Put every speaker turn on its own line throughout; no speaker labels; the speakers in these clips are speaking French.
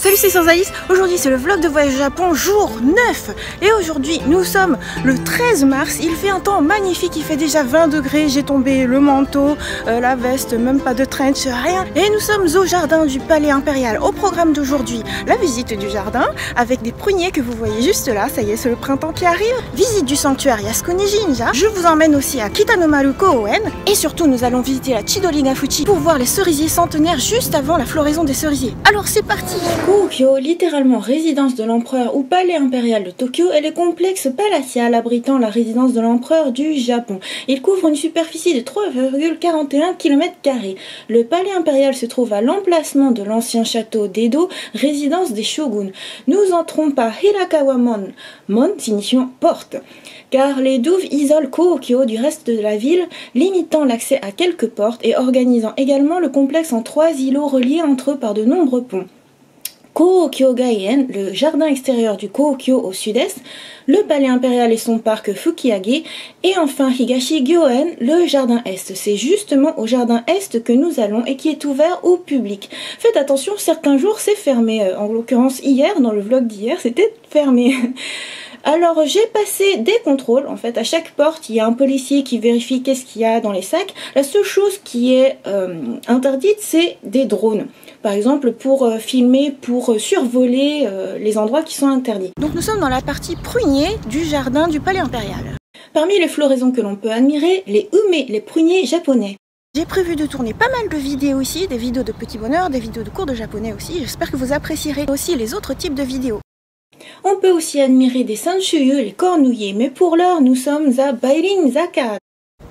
Salut, c'est Sansaïs. Aujourd'hui c'est le vlog de voyage au Japon jour 9. Et aujourd'hui nous sommes le 13 mars. Il fait un temps magnifique, il fait déjà 20 degrés. J'ai tombé le manteau, la veste, même pas de trench, rien. Et nous sommes au jardin du palais impérial. Au programme d'aujourd'hui, la visite du jardin avec des pruniers que vous voyez juste là. Ça y est, c'est le printemps qui arrive. Visite du sanctuaire Yasukuni Jinja. Je vous emmène aussi à Kitanomaru Koen. Et surtout nous allons visiter la Chidori Fuchi pour voir les cerisiers centenaires juste avant la floraison des cerisiers. Alors c'est parti. Kōkyō, littéralement résidence de l'empereur ou palais impérial de Tokyo, est le complexe palatial abritant la résidence de l'empereur du Japon. Il couvre une superficie de 3,41 km². Le palais impérial se trouve à l'emplacement de l'ancien château d'Edo, résidence des shoguns. Nous entrons par Hirakawa-mon, mon signifiant porte, car les douves isolent Kōkyō du reste de la ville, limitant l'accès à quelques portes et organisant également le complexe en 3 îlots reliés entre eux par de nombreux ponts. Kōkyō-gaien, le jardin extérieur du Kōkyō au sud-est, le palais impérial et son parc Fukiyage, et enfin Higashi-gyoen, le jardin est. C'est justement au jardin est que nous allons et qui est ouvert au public. Faites attention, certains jours c'est fermé. En l'occurrence hier, dans le vlog d'hier, c'était fermé. Alors j'ai passé des contrôles, en fait à chaque porte il y a un policier qui vérifie qu'est-ce qu'il y a dans les sacs. La seule chose qui est interdite c'est des drones, par exemple pour filmer, pour survoler les endroits qui sont interdits. Donc nous sommes dans la partie prunier du jardin du palais impérial. Parmi les floraisons que l'on peut admirer, les ume, les pruniers japonais. J'ai prévu de tourner pas mal de vidéos ici, des vidéos de petit bonheur, des vidéos de cours de japonais aussi. J'espère que vous apprécierez aussi les autres types de vidéos. On peut aussi admirer des sanshuyu, les cornouillers, mais pour l'heure nous sommes à Bairin Zaka.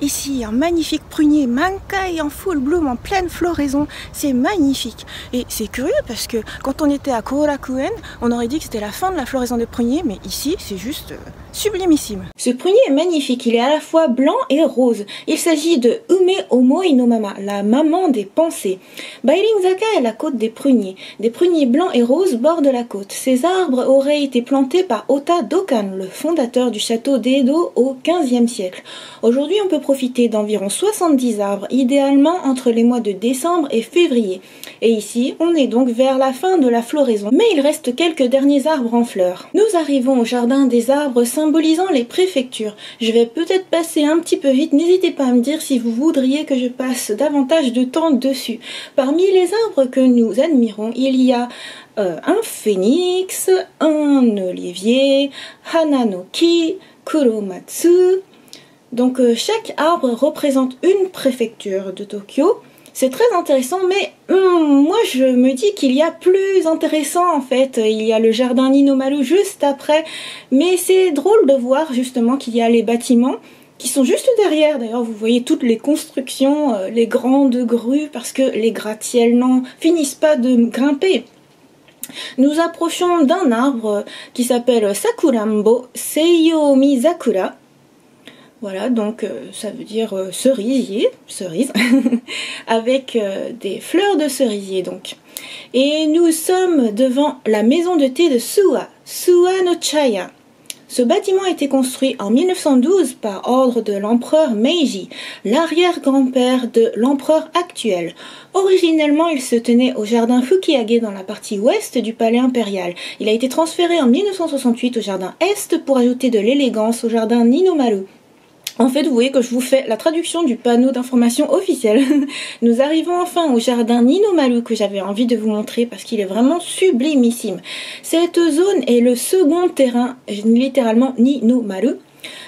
Ici, un magnifique prunier Mankai en full bloom, en pleine floraison, c'est magnifique. Et c'est curieux parce que quand on était à Korakuen, on aurait dit que c'était la fin de la floraison des pruniers, mais ici c'est juste sublimissime. Ce prunier est magnifique, il est à la fois blanc et rose. Il s'agit de Ume Omoi no Mama, la maman des pensées. Bairin Zaka est la côte des pruniers. Des pruniers blancs et roses bordent la côte. Ces arbres auraient été plantés par Ota Dokan, le fondateur du château d'Edo au XVe siècle. Aujourd'hui, on peut profiter d'environ 70 arbres, idéalement entre les mois de décembre et février. Et ici, on est donc vers la fin de la floraison, mais il reste quelques derniers arbres en fleurs. Nous arrivons au jardin des arbres symbolisant les préfectures. Je vais peut-être passer un petit peu vite, n'hésitez pas à me dire si vous voudriez que je passe davantage de temps dessus. Parmi les arbres que nous admirons, il y a un phénix, un olivier, Hananoki, Kuromatsu. Donc chaque arbre représente une préfecture de Tokyo. C'est très intéressant, mais moi je me dis qu'il y a plus intéressant en fait. Il y a le jardin Ninomaru juste après, mais c'est drôle de voir justement qu'il y a les bâtiments qui sont juste derrière. D'ailleurs vous voyez toutes les constructions, les grandes grues, parce que les gratte-ciels n'en finissent pas de grimper. Nous approchons d'un arbre qui s'appelle Sakurambo Seiyomi Zakura. Voilà, donc ça veut dire cerisier, cerise, avec des fleurs de cerisier donc. Et nous sommes devant la maison de thé de Suwa, Suwa no Chaya. Ce bâtiment a été construit en 1912 par ordre de l'empereur Meiji, l'arrière-grand-père de l'empereur actuel. Originellement, il se tenait au jardin Fukiyage dans la partie ouest du palais impérial. Il a été transféré en 1968 au jardin est pour ajouter de l'élégance au jardin Ninomaru. En fait, vous voyez que je vous fais la traduction du panneau d'information officiel. Nous arrivons enfin au jardin Ninomaru que j'avais envie de vous montrer parce qu'il est vraiment sublimissime. Cette zone est le second terrain, littéralement Ninomaru,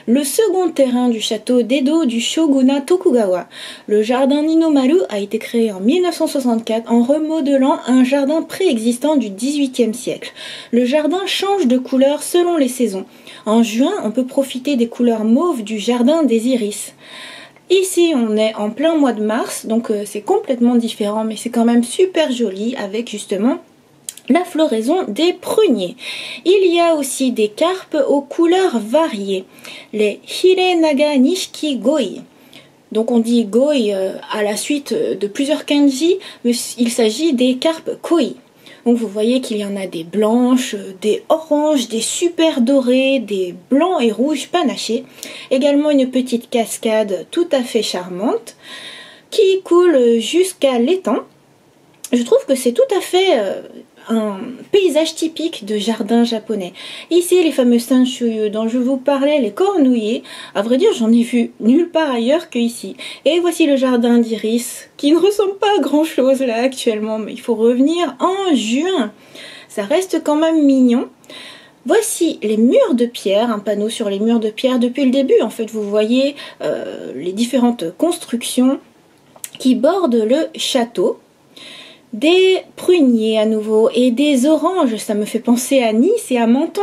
le second terrain du château d'Edo du shogunat Tokugawa. Le jardin Ninomaru a été créé en 1964 en remodelant un jardin préexistant du XVIIIe siècle. Le jardin change de couleur selon les saisons. En juin, on peut profiter des couleurs mauves du jardin des iris. Ici, on est en plein mois de mars, donc c'est complètement différent, mais c'est quand même super joli avec justement la floraison des pruniers. Il y a aussi des carpes aux couleurs variées, les Hirenaga Nishiki Goi. Donc on dit Goi à la suite de plusieurs kanji, mais il s'agit des carpes Koi. Donc vous voyez qu'il y en a des blanches, des oranges, des super dorées, des blancs et rouges panachés. Également une petite cascade tout à fait charmante qui coule jusqu'à l'étang. Je trouve que c'est tout à fait un paysage typique de jardin japonais. Ici, les fameux sanshuyu dont je vous parlais, les cornouillers. À vrai dire, j'en ai vu nulle part ailleurs que ici. Et voici le jardin d'iris, qui ne ressemble pas à grand chose là actuellement, mais il faut revenir en juin. Ça reste quand même mignon. Voici les murs de pierre, un panneau sur les murs de pierre depuis le début. En fait, vous voyez les différentes constructions qui bordent le château. Des pruniers à nouveau et des oranges, ça me fait penser à Nice et à Menton.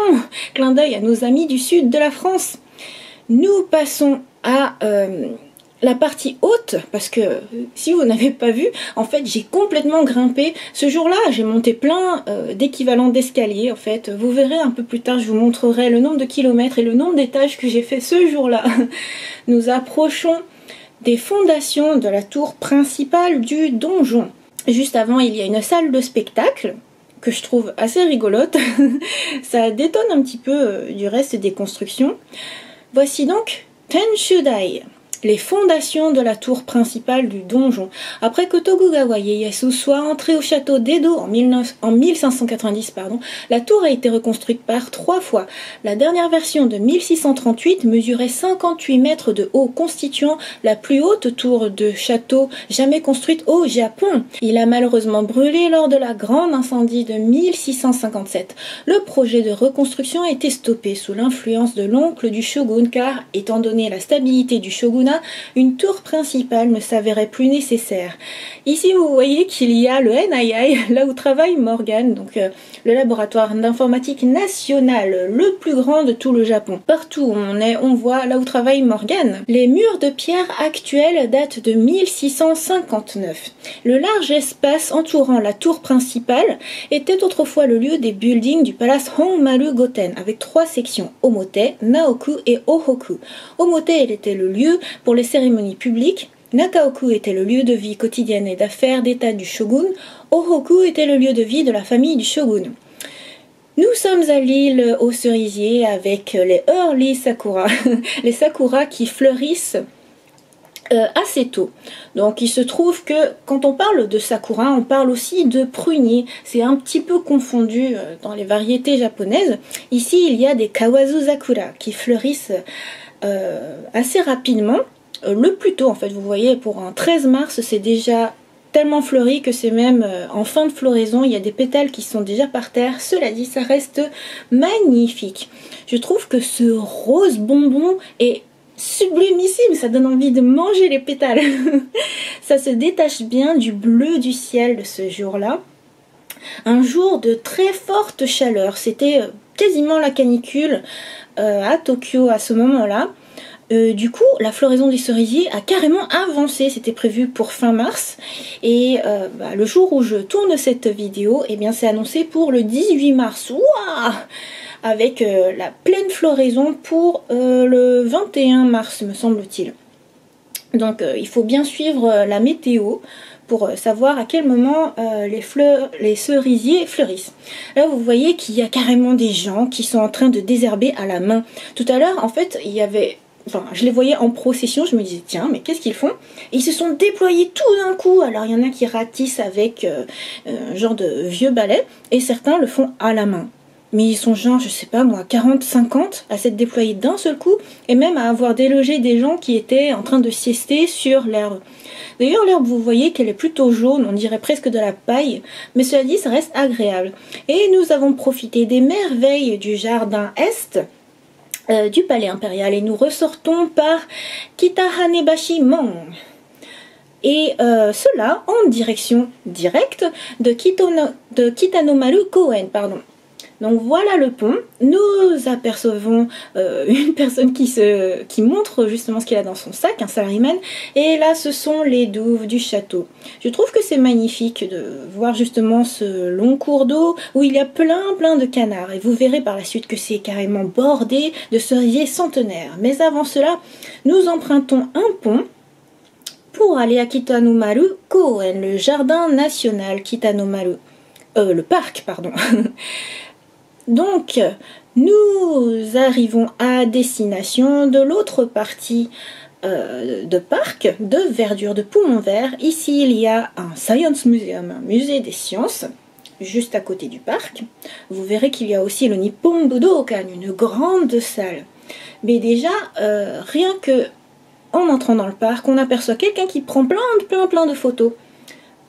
Clin d'œil à nos amis du sud de la France. Nous passons à la partie haute, parce que si vous n'avez pas vu, en fait j'ai complètement grimpé. Ce jour-là, j'ai monté plein d'équivalents d'escaliers. En fait, vous verrez un peu plus tard, je vous montrerai le nombre de kilomètres et le nombre d'étages que j'ai fait ce jour-là. Nous approchons des fondations de la tour principale du donjon. Juste avant, il y a une salle de spectacle que je trouve assez rigolote. Ça détonne un petit peu du reste des constructions. Voici donc Tenshudai, les fondations de la tour principale du donjon. Après que Tokugawa Ieyasu soit entré au château d'Edo en 1590, la tour a été reconstruite par 3 fois. La dernière version de 1638 mesurait 58 mètres de haut, constituant la plus haute tour de château jamais construite au Japon. Il a malheureusement brûlé lors de la grande incendie de 1657. Le projet de reconstruction a été stoppé sous l'influence de l'oncle du shogun car, étant donné la stabilité du shogunat, une tour principale ne s'avérait plus nécessaire. Ici, vous voyez qu'il y a le NII, là où travaille Morgan, donc le laboratoire d'informatique national, le plus grand de tout le Japon. Partout où on est, on voit là où travaille Morgan. Les murs de pierre actuels datent de 1659. Le large espace entourant la tour principale était autrefois le lieu des buildings du palace Honmaru Goten, avec 3 sections, Omote, Naoku et Ohoku. Omote était le lieu pour les cérémonies publiques, Nakaoku était le lieu de vie quotidienne et d'affaires d'état du shogun, Ohoku était le lieu de vie de la famille du shogun. Nous sommes à l'île aux cerisiers avec les early sakura, les sakuras qui fleurissent assez tôt. Donc il se trouve que quand on parle de sakura, on parle aussi de prunier. C'est un petit peu confondu dans les variétés japonaises. Ici, il y a des kawazuzakura qui fleurissent assez rapidement, le plus tôt en fait. Vous voyez, pour un 13 mars, c'est déjà tellement fleuri que c'est même en fin de floraison. Il y a des pétales qui sont déjà par terre. Cela dit, ça reste magnifique. Je trouve que ce rose bonbon est sublimissime, ça donne envie de manger les pétales. Ça se détache bien du bleu du ciel de ce jour-là. Un jour de très forte chaleur, c'était quasiment la canicule à Tokyo à ce moment-là. Du coup, la floraison des cerisiers a carrément avancé, c'était prévu pour fin mars. Et le jour où je tourne cette vidéo, eh bien c'est annoncé pour le 18 mars. Waouh! Avec la pleine floraison pour le 21 mars, me semble-t-il. Donc il faut bien suivre la météo pour savoir à quel moment les cerisiers fleurissent. Là vous voyez qu'il y a carrément des gens qui sont en train de désherber à la main. Tout à l'heure en fait il y avait... Enfin, je les voyais en procession, je me disais tiens mais qu'est-ce qu'ils font? Et ils se sont déployés tout d'un coup. Alors il y en a qui ratissent avec un genre de vieux balai et certains le font à la main. Mais ils sont genre, je sais pas moi, 40-50 à s'être déployés d'un seul coup et même à avoir délogé des gens qui étaient en train de siester sur l'herbe. D'ailleurs, l'herbe, vous voyez qu'elle est plutôt jaune, on dirait presque de la paille, mais cela dit, ça reste agréable. Et nous avons profité des merveilles du jardin est du palais impérial et nous ressortons par Kitahanebashi Mon. Et cela en direction directe de Kitanomaru Koen, pardon. Donc voilà le pont, nous apercevons une personne qui montre justement ce qu'il a dans son sac, un salaryman, et là ce sont les douves du château. Je trouve que c'est magnifique de voir justement ce long cours d'eau où il y a plein de canards, et vous verrez par la suite que c'est carrément bordé de cerisiers centenaires. Mais avant cela, nous empruntons un pont pour aller à Kitanomaru Koen, le jardin national Kitanomaru, le parc pardon. Donc, nous arrivons à destination de l'autre partie de parc, de verdure, de poumon vert. Ici, il y a un Science Museum, un musée des sciences. juste à côté du parc. Vous verrez qu'il y a aussi le Nippon Budokan, une grande salle. Mais déjà, rien que en entrant dans le parc, on aperçoit quelqu'un qui prend plein de photos.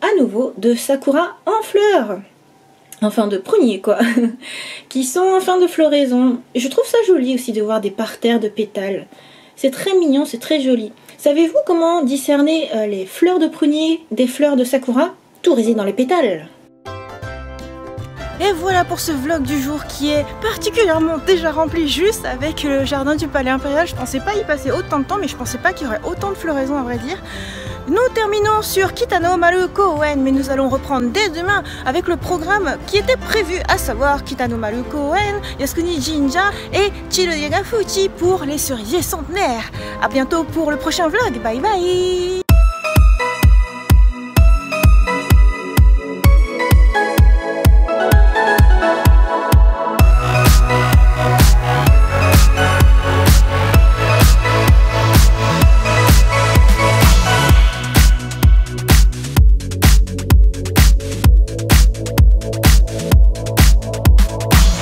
À nouveau, de sakura en fleurs. Enfin de pruniers quoi, qui sont en fin de floraison. Je trouve ça joli aussi de voir des parterres de pétales. C'est très mignon, c'est très joli. Savez-vous comment discerner les fleurs de prunier des fleurs de sakura? Tout réside dans les pétales. Et voilà pour ce vlog du jour qui est particulièrement déjà rempli juste avec le jardin du Palais Impérial. Je pensais pas y passer autant de temps, mais je pensais pas qu'il y aurait autant de floraison à vrai dire. Nous terminons sur Kitano Maru Koen, mais nous allons reprendre dès demain avec le programme qui était prévu, à savoir Kitano Maru Koen, Yasukuni Jinja et Chiruya Fuchi pour les cerisiers centenaires. A bientôt pour le prochain vlog, bye bye.